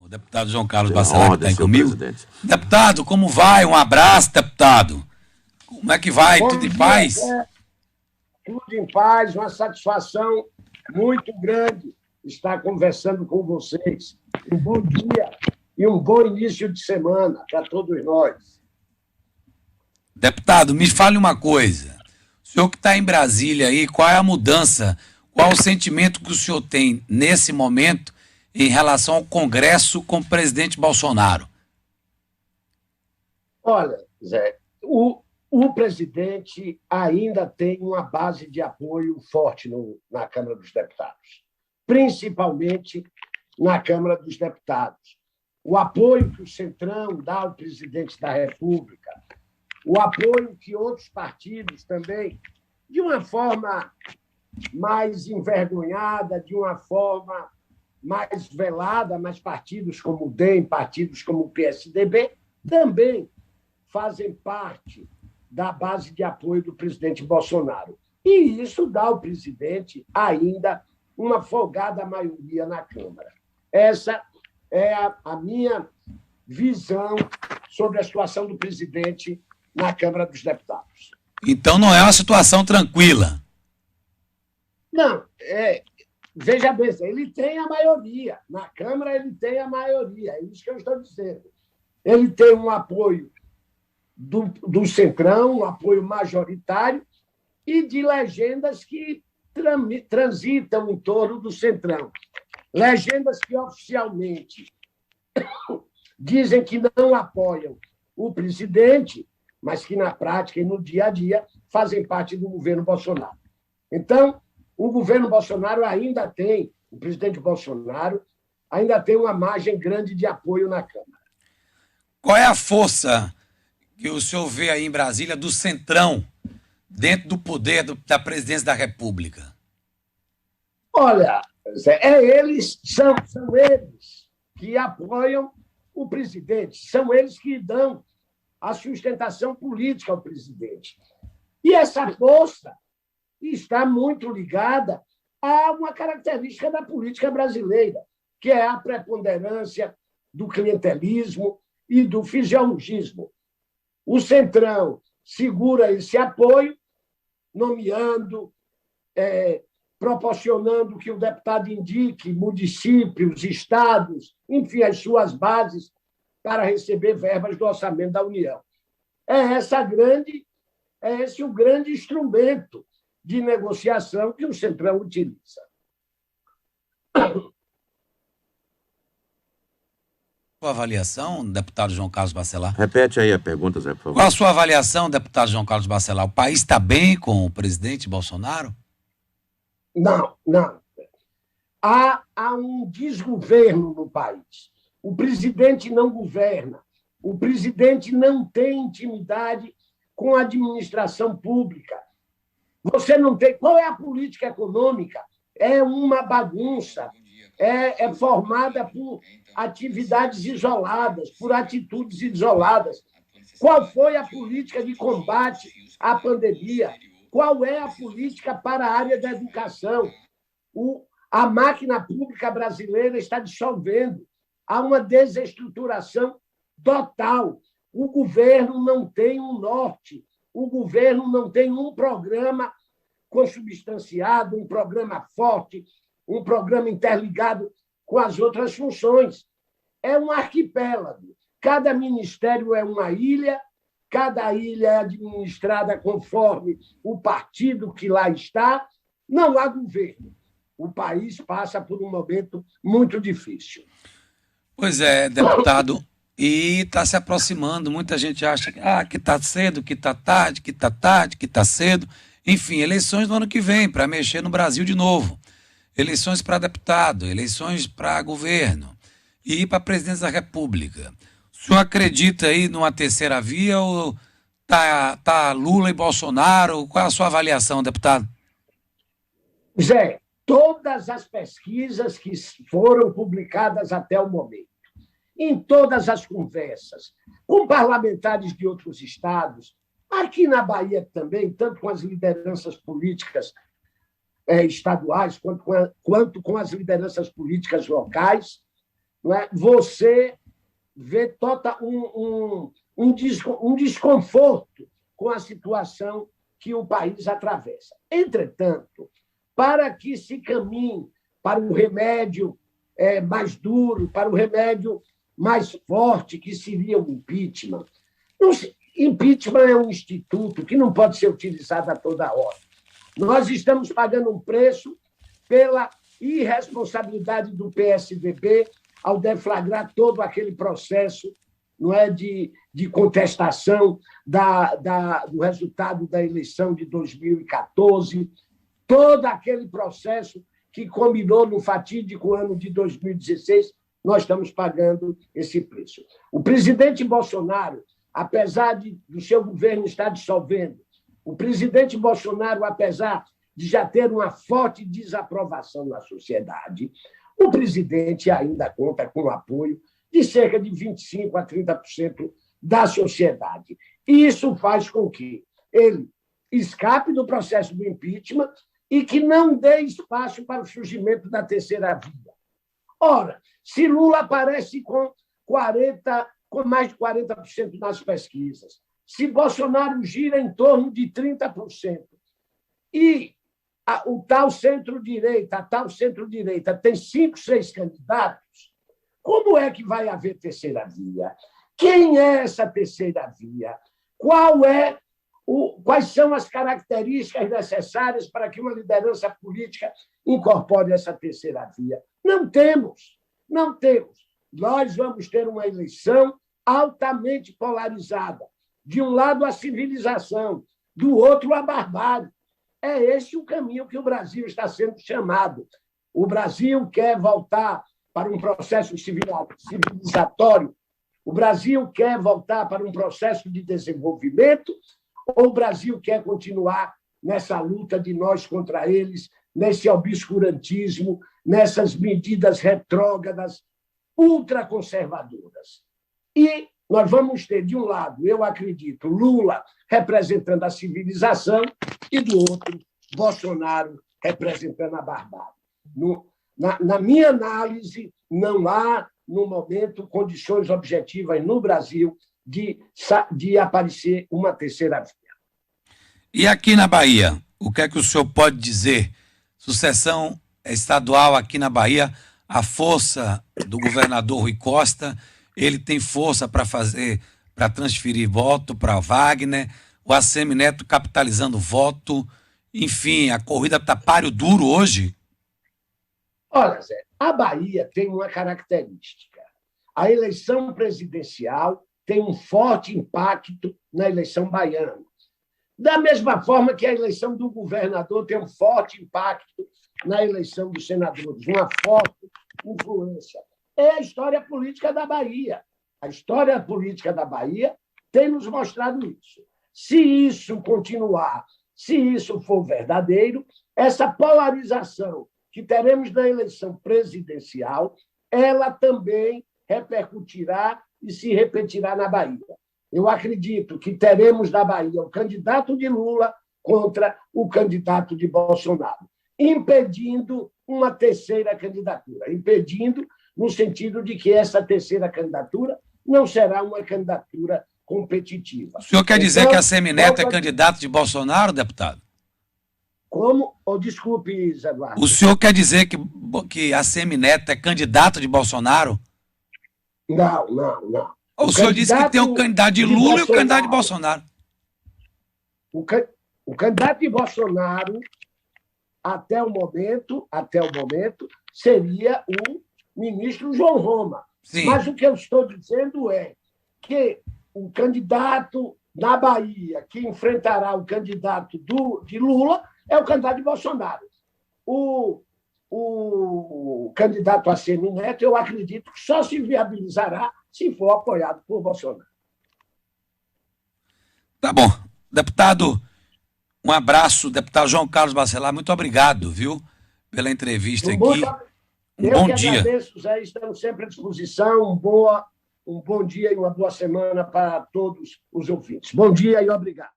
O deputado João Carlos Tenho a Bacelar, honra que está aí de ser o comigo. presidente. Deputado, como vai? Um abraço, deputado. Como é que vai? Bom Tudo em dia, paz? tudo em paz, uma satisfação muito grande estar conversando com vocês. Um bom dia e um bom início de semana para todos nós. Deputado, me fale uma coisa. O senhor que está em Brasília aí, qual é a mudança, qual o sentimento que o senhor tem nesse momento em relação ao Congresso com o presidente Bolsonaro? Olha, Zé, o presidente ainda tem uma base de apoio forte na Câmara dos Deputados, principalmente na Câmara dos Deputados. O apoio que o Centrão dá ao presidente da República, o apoio que outros partidos também, de uma forma mais envergonhada, de uma forma mais velada, mas partidos como o DEM, partidos como o PSDB, também fazem parte da base de apoio do presidente Bolsonaro. E isso dá ao presidente ainda uma folgada maioria na Câmara. Essa é a minha visão sobre a situação do presidente na Câmara dos Deputados. Então não é uma situação tranquila. Não, veja bem, ele tem a maioria. Na Câmara ele tem a maioria, é isso que eu estou dizendo. Ele tem um apoio do Centrão, um apoio majoritário, e de legendas que transitam em torno do Centrão. Legendas que oficialmente dizem que não apoiam o presidente, mas que na prática e no dia a dia fazem parte do governo Bolsonaro. Então, o governo Bolsonaro ainda tem, o presidente Bolsonaro ainda tem uma margem grande de apoio na Câmara. Qual é a força que o senhor vê aí em Brasília do Centrão dentro do poder da presidência da República? Olha, são eles que apoiam o presidente, são eles que dão a sustentação política ao presidente. E essa força está muito ligada a uma característica da política brasileira, que é a preponderância do clientelismo e do fisiologismo. O Centrão segura esse apoio, nomeando, proporcionando que o deputado indique municípios, estados, enfim, as suas bases para receber verbas do orçamento da União. É esse o grande instrumento de negociação que o Centrão utiliza. Sua avaliação, deputado João Carlos Bacelar? Repete aí a pergunta, Zé, por favor. Qual a sua avaliação, deputado João Carlos Bacelar? O país está bem com o presidente Bolsonaro? Não. Há um desgoverno no país. O presidente não governa. O presidente não tem intimidade com a administração pública. Você não tem. Qual é a política econômica? É uma bagunça. É formada por atividades isoladas, por atitudes isoladas. Qual foi a política de combate à pandemia? Qual é a política para a área da educação? A máquina pública brasileira está dissolvendo. Há uma desestruturação total. O governo não tem um norte. O governo não tem um programa consubstanciado, um programa forte, um programa interligado com as outras funções. É um arquipélago. Cada ministério é uma ilha, cada ilha é administrada conforme o partido que lá está. Não há governo. O país passa por um momento muito difícil. Pois é, deputado, e está se aproximando. Muita gente acha que está cedo, que está tarde, que está tarde, que está cedo. Enfim, eleições no ano que vem, para mexer no Brasil de novo. Eleições para deputado, eleições para governo e para presidente da República. O senhor acredita aí numa terceira via ou tá Lula e Bolsonaro? Qual é a sua avaliação, deputado? Zé, todas as pesquisas que foram publicadas até o momento, em todas as conversas, com parlamentares de outros estados, aqui na Bahia também, tanto com as lideranças políticas estaduais quanto com as lideranças políticas locais, não é? Você vê um desconforto com a situação que o país atravessa. Entretanto, para que se caminhe para o remédio mais duro, para o remédio mais forte, que seria o impeachment. Impeachment é um instituto que não pode ser utilizado a toda hora. Nós estamos pagando um preço pela irresponsabilidade do PSDB ao deflagrar todo aquele processo, não é, de contestação do resultado da eleição de 2014, todo aquele processo que combinou no fatídico ano de 2016, nós estamos pagando esse preço. O presidente Bolsonaro, apesar do seu governo estar dissolvendo, o presidente Bolsonaro, apesar de já ter uma forte desaprovação na sociedade, o presidente ainda conta com o apoio de cerca de 25% a 30% da sociedade. E isso faz com que ele escape do processo do impeachment e que não dê espaço para o surgimento da terceira via. Ora, se Lula aparece com mais de 40% nas pesquisas, se Bolsonaro gira em torno de 30%, e o tal centro-direita, a tal centro-direita tem 5, 6 candidatos, como é que vai haver terceira via? Quem é essa terceira via? Quais são as características necessárias para que uma liderança política incorpore essa terceira via? Não temos. Nós vamos ter uma eleição altamente polarizada. De um lado, a civilização, do outro, a barbárie. É esse o caminho que o Brasil está sendo chamado. O Brasil quer voltar para um processo civilizatório? O Brasil quer voltar para um processo de desenvolvimento? Ou o Brasil quer continuar nessa luta de nós contra eles, nesse obscurantismo, nessas medidas retrógradas, ultraconservadoras? E nós vamos ter, de um lado, eu acredito, Lula representando a civilização e, do outro, Bolsonaro representando a barbárie. Na minha análise, não há, no momento, condições objetivas no Brasil de aparecer uma terceira via. E aqui na Bahia, o que é que o senhor pode dizer? Sucessão estadual aqui na Bahia, a força do governador Rui Costa, ele tem força para transferir voto para Wagner, o ACM Neto capitalizando voto, enfim, a corrida está páreo duro hoje? Olha, Zé, a Bahia tem uma característica. A eleição presidencial tem um forte impacto na eleição baiana. Da mesma forma que a eleição do governador tem um forte impacto na eleição dos senadores, uma forte influência. É a história política da Bahia. A história política da Bahia tem nos mostrado isso. Se isso continuar, se isso for verdadeiro, essa polarização que teremos na eleição presidencial, ela também repercutirá e se repetirá na Bahia. Eu acredito que teremos na Bahia o candidato de Lula contra o candidato de Bolsonaro, impedindo uma terceira candidatura, impedindo no sentido de que essa terceira candidatura não será uma candidatura competitiva. O senhor quer dizer que a ACM Neto é candidato de Bolsonaro, deputado? Como? Desculpe, Zé Eduardo. O senhor quer dizer que a ACM Neto é candidato de Bolsonaro? Não. O senhor disse que tem o candidato de Lula e o candidato de Bolsonaro. O candidato de Bolsonaro, até o momento, seria o ministro João Roma. Sim. Mas o que eu estou dizendo é que o candidato na Bahia que enfrentará o candidato de Lula é o candidato de Bolsonaro. O candidato ACM Neto, eu acredito que só se viabilizará se for apoiado por Bolsonaro. Tá bom. Deputado, um abraço. Deputado João Carlos Bacelar, muito obrigado, viu, pela entrevista aqui. Um bom dia. Agradeço, Zé, estamos sempre à disposição. Um bom dia e uma boa semana para todos os ouvintes. Bom dia e obrigado.